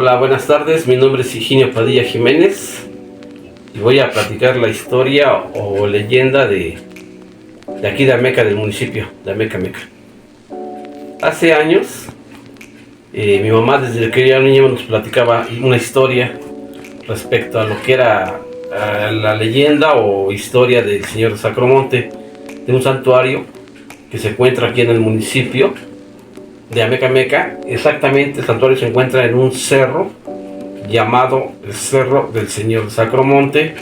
Hola, buenas tardes. Mi nombre es Higinio Padilla Jiménez y voy a platicar la historia o leyenda de aquí de Ameca, del municipio de Ameca. Hace años, mi mamá desde que era niño nos platicaba una historia respecto a lo que era la leyenda o historia del Señor de Sacromonte, de un santuario que se encuentra aquí en el municipio de Ameca. Exactamente, el santuario se encuentra en un cerro llamado el Cerro del Señor de Sacromonte.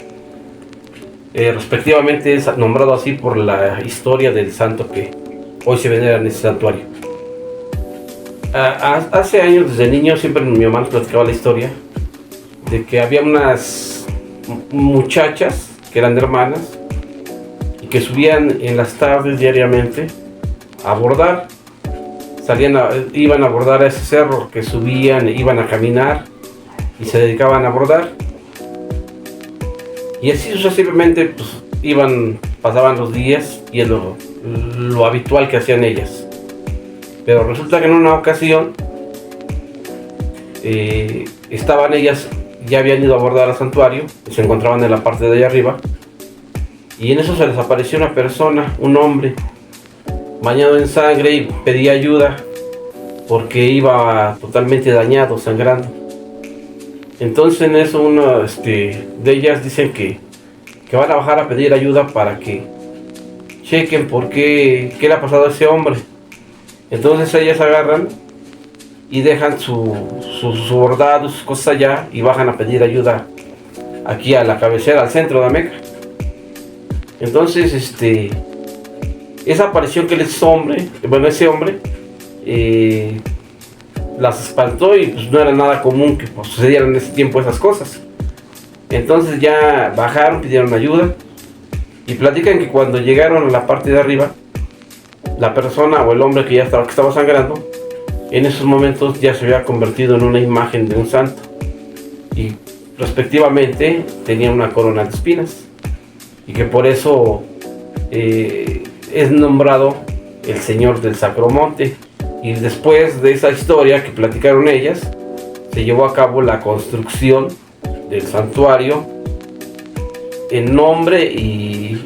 Respectivamente es nombrado así por la historia del santo que hoy se venera en ese santuario. Hace años, desde niño, siempre mi mamá nos platicaba la historia de que había unas muchachas que eran hermanas y que subían en las tardes diariamente a bordar. Iban a bordar a ese cerro, que subían, iban a caminar y se dedicaban a bordar. Y así sucesivamente pues, pasaban los días y es lo habitual que hacían ellas. Pero resulta que en una ocasión estaban ellas, ya habían ido a bordar al santuario, y se encontraban en la parte de allá arriba, y en eso se les apareció una persona, un hombre, bañado en sangre, y pedía ayuda porque iba totalmente dañado, sangrando. Entonces en eso uno de ellas dicen que van a bajar a pedir ayuda para que chequen por qué le ha pasado a ese hombre. Entonces ellas agarran y dejan sus bordados, sus cosas allá, y bajan a pedir ayuda aquí a la cabecera, al centro de Ameca. Entonces esa aparición que ese hombre las espantó, y pues no era nada común que pues, sucedieran en ese tiempo esas cosas. Entonces ya bajaron, pidieron ayuda, y platican que cuando llegaron a la parte de arriba, la persona o el hombre que estaba sangrando, en esos momentos ya se había convertido en una imagen de un santo, y respectivamente tenía una corona de espinas, y que por eso es nombrado el Señor del Sacromonte. Y después de esa historia que platicaron ellas, se llevó a cabo la construcción del santuario en nombre y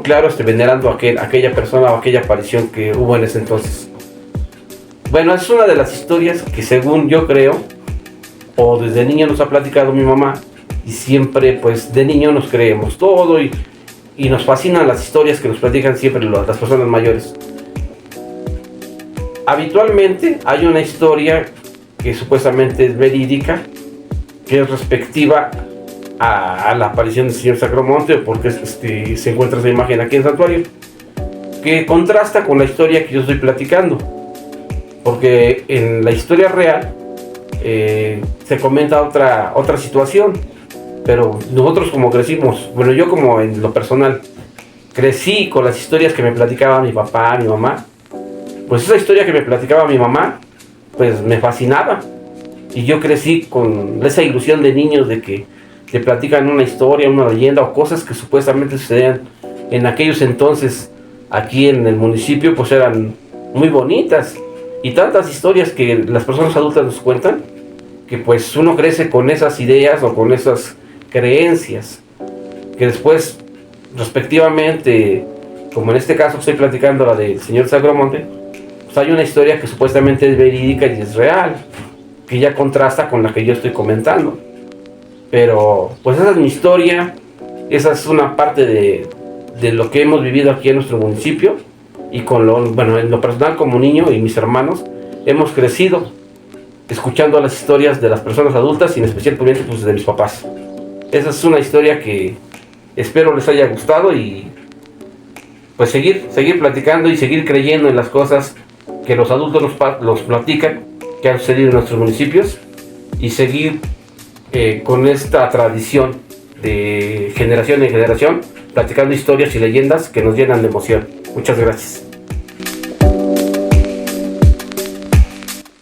claro, venerando a aquella persona o aquella aparición que hubo en ese entonces. Bueno, es una de las historias que, según yo creo, o desde niño nos ha platicado mi mamá, y siempre pues de niño nos creemos todo y nos fascinan las historias que nos platican siempre las personas mayores. Habitualmente hay una historia que supuestamente es verídica, que es respectiva a la aparición del Señor Sacromonte, porque se encuentra esa imagen aquí en el santuario, que contrasta con la historia que yo estoy platicando, porque en la historia real se comenta otra situación, pero nosotros como crecimos, bueno, yo como en lo personal crecí con las historias que me platicaba mi papá, mi mamá. Pues esa historia que me platicaba mi mamá, pues me fascinaba. Y yo crecí con esa ilusión de niños de que te platican una historia, una leyenda o cosas que supuestamente sucedían en aquellos entonces aquí en el municipio, pues eran muy bonitas. Y tantas historias que las personas adultas nos cuentan, que pues uno crece con esas ideas o con esas creencias, que después, respectivamente, como en este caso estoy platicando la del Señor Sacromonte, pues hay una historia que supuestamente es verídica y es real, que ya contrasta con la que yo estoy comentando. Pero pues esa es mi historia, esa es una parte de lo que hemos vivido aquí en nuestro municipio, y en lo personal como niño y mis hermanos hemos crecido escuchando las historias de las personas adultas, y en especial pues de mis papás. Esa es una historia que espero les haya gustado, y pues seguir platicando y seguir creyendo en las cosas que los adultos nos platican que han sucedido en nuestros municipios, y seguir con esta tradición de generación en generación, platicando historias y leyendas que nos llenan de emoción. Muchas gracias.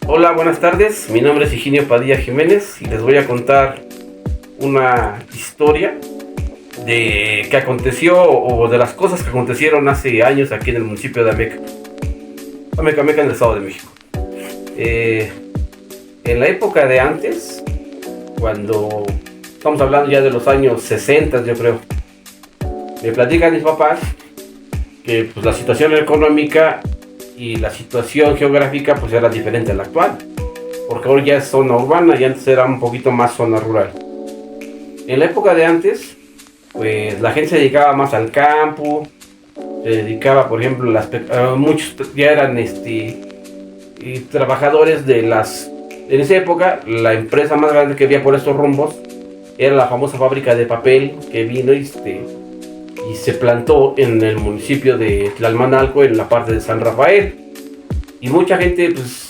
Hola, buenas tardes. Mi nombre es Higinio Padilla Jiménez y les voy a contar una historia que aconteció, o de las cosas que acontecieron hace años aquí en el municipio de Ameca en el Estado de México. en la época de antes, cuando estamos hablando ya de los años 60, yo creo, me platican mis papás que pues, la situación económica y la situación geográfica pues era diferente a la actual, porque ahora ya es zona urbana y antes era un poquito más zona rural. En la época de antes, pues la gente se dedicaba más al campo, se dedicaba, por ejemplo, muchos ya eran y trabajadores de las... En esa época, la empresa más grande que había por estos rumbos era la famosa fábrica de papel que vino y se plantó en el municipio de Tlalmanalco, en la parte de San Rafael. Y mucha gente pues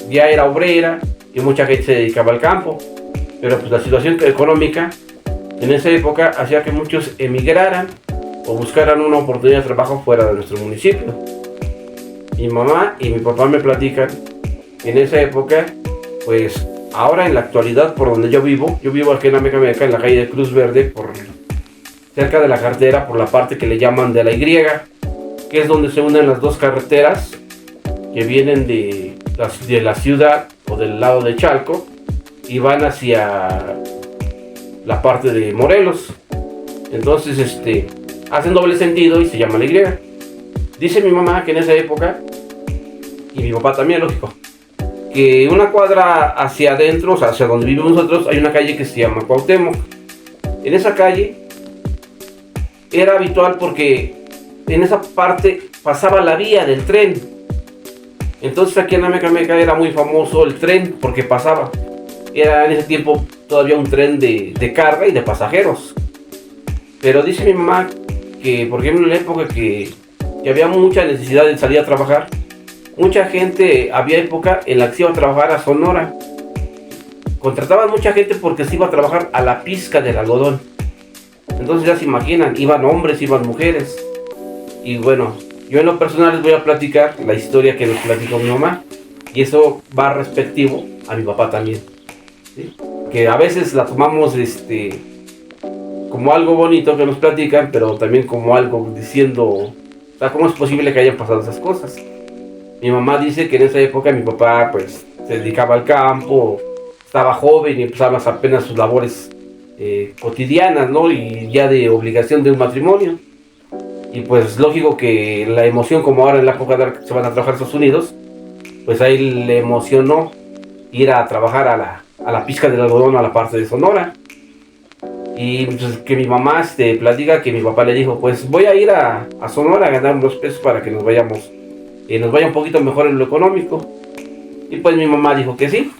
ya era obrera y mucha gente se dedicaba al campo. Pero pues la situación económica en esa época hacía que muchos emigraran o buscaran una oportunidad de trabajo fuera de nuestro municipio. Mi mamá y mi papá me platican que en esa época, pues ahora en la actualidad por donde yo vivo aquí en Amecameca, en la calle de Cruz Verde, cerca de la carretera, por la parte que le llaman de la Y, que es donde se unen las dos carreteras que vienen de la ciudad o del lado de Chalco y van hacia la parte de Morelos. Entonces hacen doble sentido y se llama la Y. Dice mi mamá que en esa época, y mi papá también, lógico, que una cuadra hacia adentro, o sea, hacia donde vivimos nosotros, hay una calle que se llama Cuauhtémoc. En esa calle era habitual porque en esa parte pasaba la vía del tren. Entonces aquí en Amecameca era muy famoso el tren porque pasaba. Era en ese tiempo todavía un tren de carga y de pasajeros. Pero dice mi mamá que, por ejemplo, en la época que había mucha necesidad de salir a trabajar, mucha gente, había época en la que se iba a trabajar a Sonora. Contrataban mucha gente porque se iba a trabajar a la pizca del algodón. Entonces ya se imaginan, iban hombres, iban mujeres. Y bueno, yo en lo personal les voy a platicar la historia que nos platicó mi mamá. Y eso va respectivo a mi papá también, ¿sí? Que a veces la tomamos como algo bonito que nos platican, pero también como algo diciendo, o sea, ¿cómo es posible que hayan pasado esas cosas? Mi mamá dice que en esa época mi papá pues se dedicaba al campo, estaba joven y empezaba apenas sus labores cotidianas, ¿no? Y ya de obligación de un matrimonio. Y pues lógico que la emoción, como ahora en la época de que se van a trabajar a Estados Unidos, pues ahí le emocionó ir a trabajar a la pizca del algodón, a la parte de Sonora. Y pues, que mi mamá platica que mi papá le dijo, pues voy a ir a Sonora a ganar unos pesos para que nos vaya un poquito mejor en lo económico. Y pues mi mamá dijo que sí.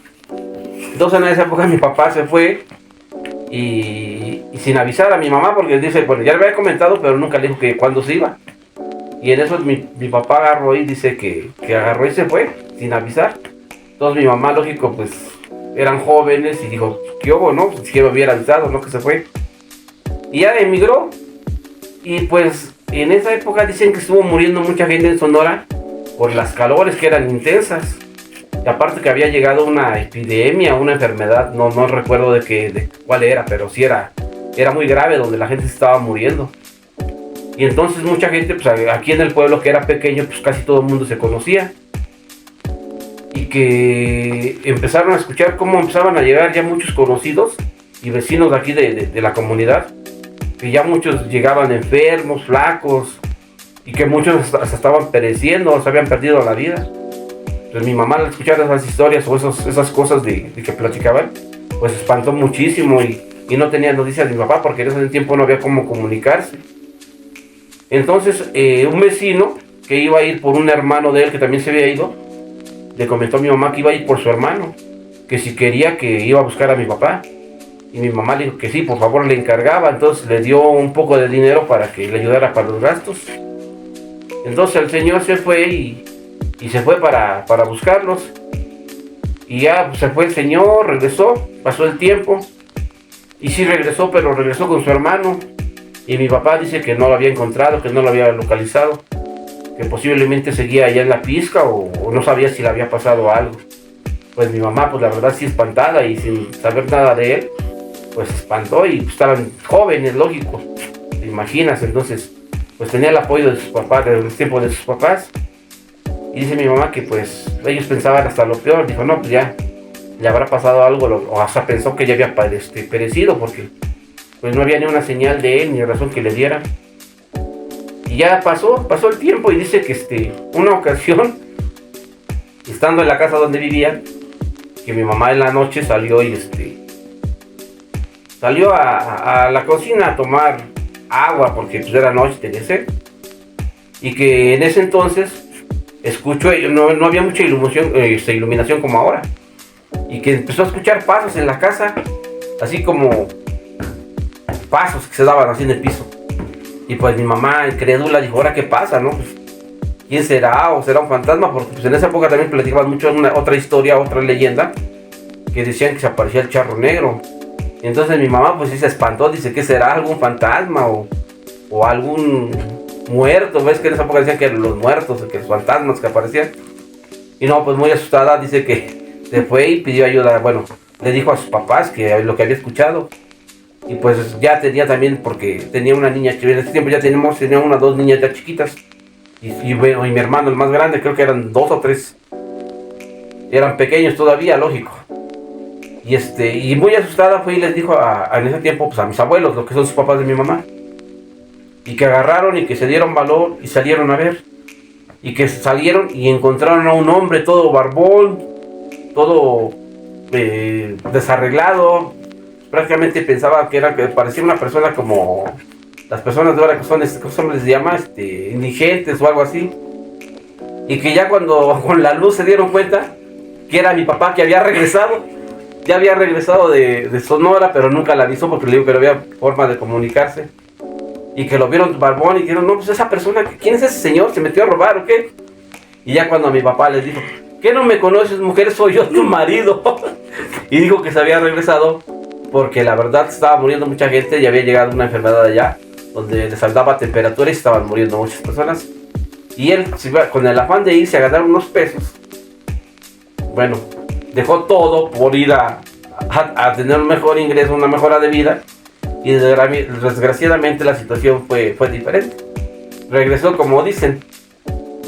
Entonces en esa época mi papá se fue y sin avisar a mi mamá, porque dice, bueno, ya le había comentado, pero nunca le dijo que cuándo se iba. Y en eso mi papá agarró y dice que agarró y se fue sin avisar. Entonces mi mamá, lógico, pues eran jóvenes y dijo, ¿qué hubo, no? Pues que me hubiera avisado, ¿no? Que se fue. Y ya emigró. Y pues en esa época dicen que estuvo muriendo mucha gente en Sonora por las calores que eran intensas. Y aparte que había llegado una epidemia, una enfermedad, no recuerdo de cuál era, pero sí era muy grave, donde la gente se estaba muriendo. Y entonces mucha gente, pues aquí en el pueblo que era pequeño, pues casi todo el mundo se conocía. Y que empezaron a escuchar cómo empezaban a llegar ya muchos conocidos y vecinos de aquí de la comunidad, que ya muchos llegaban enfermos, flacos, y que muchos hasta estaban pereciendo, se habían perdido la vida. Pues mi mamá, al escuchar esas historias o esas cosas de que platicaban, pues se espantó muchísimo y no tenía noticias de mi papá porque en ese tiempo no había cómo comunicarse. Entonces un vecino que iba a ir por un hermano de él que también se había ido, le comentó a mi mamá que iba a ir por su hermano, que si quería que iba a buscar a mi papá. Y mi mamá le dijo que sí, por favor, le encargaba. Entonces le dio un poco de dinero para que le ayudara para los gastos. Entonces el señor se fue y se fue para buscarlos. Y ya pues, se fue el señor, regresó, pasó el tiempo. Y sí regresó, pero regresó con su hermano. Y mi papá dice que no lo había encontrado, que no lo había localizado, que posiblemente seguía allá en la pizca o no sabía si le había pasado algo. Pues mi mamá, pues la verdad sí espantada y sin saber nada de él, pues se espantó y pues, estaban jóvenes, lógico, te imaginas. Entonces pues tenía el apoyo de sus papás, de los tiempos de sus papás. Y dice mi mamá que pues ellos pensaban hasta lo peor. Dijo, no, pues ya le habrá pasado algo, o hasta pensó que ya había perecido, porque pues no había ni una señal de él, ni razón que le diera. Y ya pasó el tiempo, y dice que una ocasión, estando en la casa donde vivía, que mi mamá en la noche salió y salió a la cocina a tomar agua, porque pues era noche, tenía sed. Y que en ese entonces escuchó, no había mucha iluminación como ahora, y que empezó a escuchar pasos en la casa, así como pasos que se daban así en el piso. Y pues mi mamá, incrédula, dijo, ¿ahora qué pasa, no? Pues, ¿quién será? ¿O será un fantasma? Porque pues en esa época también platicaban mucho otra historia, otra leyenda, que decían que se aparecía el charro negro. Y entonces mi mamá pues sí se espantó, dice, ¿qué será? ¿Algún fantasma? ¿O algún muerto? ¿Ves que en esa época decían que eran los muertos, que los fantasmas que aparecían? Y no, pues muy asustada, dice que se fue y pidió ayuda. Bueno, le dijo a sus papás que lo que había escuchado. Y pues ya tenía también, porque tenía una niña, en ese tiempo ya tenía una, dos niñas ya chiquitas. Y mi hermano, el más grande, creo que eran 2 o 3. Eran pequeños todavía, lógico. Y muy asustada fue y les dijo en ese tiempo pues a mis abuelos, los que son sus papás de mi mamá. Y que agarraron y que se dieron valor y salieron a ver. Y que salieron y encontraron a un hombre todo barbón, todo desarreglado. Prácticamente pensaba que parecía una persona como las personas de ahora que son, ¿cómo se les llama? Indigentes o algo así. Y que ya cuando con la luz se dieron cuenta que era mi papá, que había regresado. Ya había regresado de Sonora, pero nunca la avisó porque le digo que no había forma de comunicarse. Y que lo vieron barbón y dijeron, no, pues esa persona, ¿quién es ese señor? ¿Se metió a robar o qué? Y ya cuando a mi papá les dijo, ¿qué no me conoces, mujer? Soy yo, tu marido. Y dijo que se había regresado porque la verdad estaba muriendo mucha gente y había llegado una enfermedad allá donde les daba temperatura y estaban muriendo muchas personas. Y él, con el afán de irse a ganar unos pesos, bueno, dejó todo por ir a tener un mejor ingreso, una mejora de vida. Y desgraciadamente la situación fue diferente. Regresó, como dicen,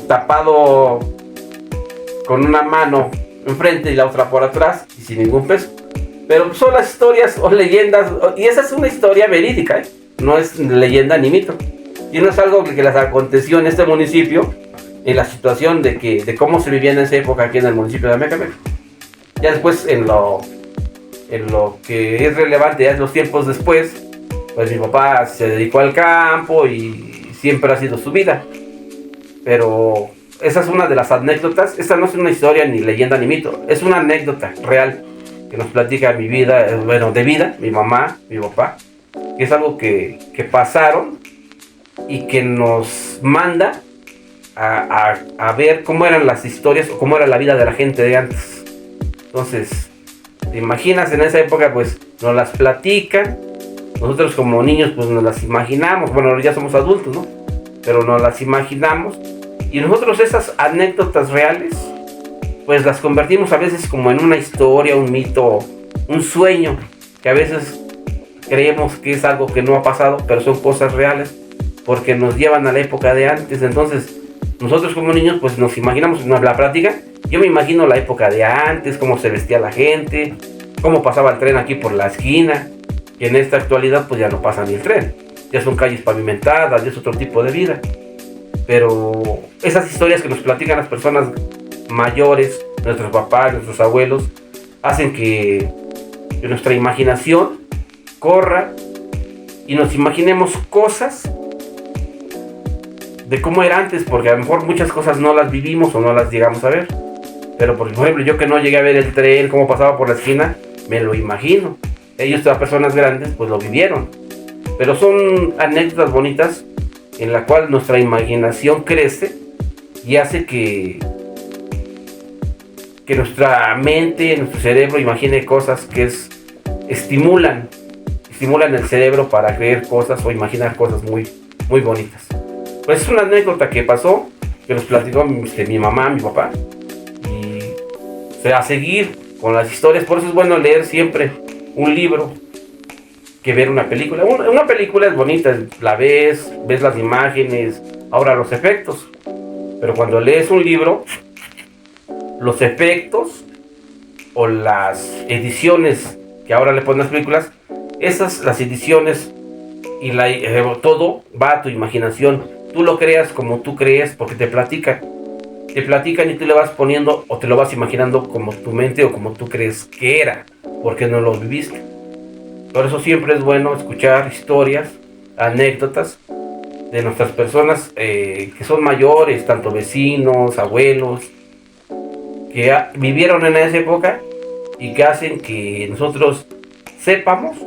tapado con una mano enfrente y la otra por atrás y sin ningún peso. Pero son las historias o leyendas, y esa es una historia verídica, no es leyenda ni mito. Y no es algo que les aconteció en este municipio, en la situación de cómo se vivía en esa época aquí en el municipio de Amecameca. Ya después, en lo que es relevante, ya en los tiempos después, pues mi papá se dedicó al campo y siempre ha sido su vida. Pero esa es una de las anécdotas. Esta no es una historia ni leyenda ni mito, es una anécdota real que nos platica mi vida, de vida, mi mamá, mi papá, que es algo que pasaron y que nos manda a ver cómo eran las historias o cómo era la vida de la gente de antes. Entonces, te imaginas, en esa época pues nos las platican, nosotros como niños pues nos las imaginamos, bueno, ya somos adultos, ¿no? Pero nos las imaginamos y nosotros esas anécdotas reales pues las convertimos a veces como en una historia, un mito, un sueño, que a veces creemos que es algo que no ha pasado, pero son cosas reales porque nos llevan a la época de antes. Entonces nosotros como niños pues nos imaginamos la práctica. Yo me imagino la época de antes, cómo se vestía la gente, cómo pasaba el tren aquí por la esquina. Y en esta actualidad pues ya no pasa ni el tren, ya son calles pavimentadas, ya es otro tipo de vida. Pero esas historias que nos platican las personas mayores, nuestros papás, nuestros abuelos, hacen que nuestra imaginación corra y nos imaginemos cosas de cómo era antes, porque a lo mejor muchas cosas no las vivimos o no las llegamos a ver. Pero por ejemplo, yo que no llegué a ver el tren, cómo pasaba por la esquina, me lo imagino. Ellos, las personas grandes, pues lo vivieron. Pero son anécdotas bonitas en la cual nuestra imaginación crece y hace que nuestra mente, nuestro cerebro imagine cosas que estimulan el cerebro para creer cosas o imaginar cosas muy, muy bonitas. Pues es una anécdota que pasó, que nos platicó mi mamá, mi papá. Y a seguir con las historias, por eso es bueno leer siempre un libro que ver una película. Una película es bonita, la ves las imágenes, ahora los efectos. Pero cuando lees un libro, los efectos o las ediciones que ahora le ponen las películas, las ediciones y todo va a tu imaginación. Tú lo creas como tú crees porque te platican. Te platican y tú le vas poniendo o te lo vas imaginando como tu mente o como tú crees que era, porque no lo viviste. Por eso siempre es bueno escuchar historias, anécdotas de nuestras personas que son mayores, tanto vecinos, abuelos, que vivieron en esa época y que hacen que nosotros sepamos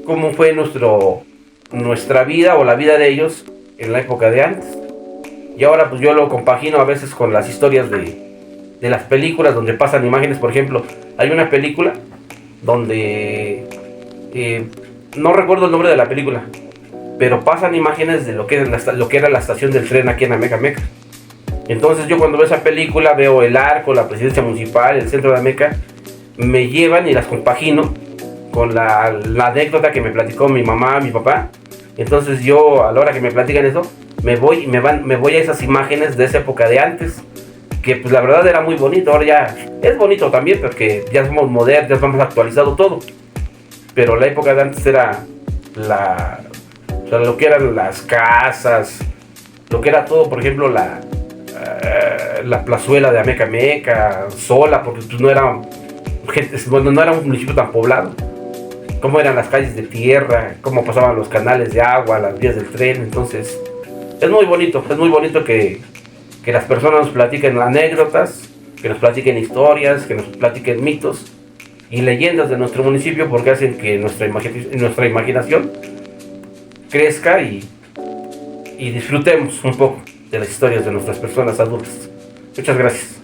cómo fue nuestra vida o la vida de ellos en la época de antes. Y ahora pues yo lo compagino a veces con las historias de las películas donde pasan imágenes. Por ejemplo, hay una película donde no recuerdo el nombre de la película, pero pasan imágenes de lo que era la estación del tren aquí en Amecameca. Entonces yo cuando veo esa película veo el arco, la presidencia municipal, el centro de Ameca, me llevan y las compagino con la anécdota que me platicó mi mamá, mi papá. Entonces yo a la hora que me platican eso, me voy a esas imágenes de esa época de antes, que pues la verdad era muy bonito. Ahora ya es bonito también porque ya somos modernos, ya estamos actualizado todo, pero la época de antes era lo que eran las casas, lo que era todo. Por ejemplo, la plazuela de Amecameca sola, porque pues no era un municipio tan poblado. Cómo eran las calles de tierra, cómo pasaban los canales de agua, las vías del tren. Entonces es muy bonito que las personas nos platiquen anécdotas, que nos platiquen historias, que nos platiquen mitos y leyendas de nuestro municipio, porque hacen que nuestra imaginación crezca y disfrutemos un poco de las historias de nuestras personas adultas. Muchas gracias.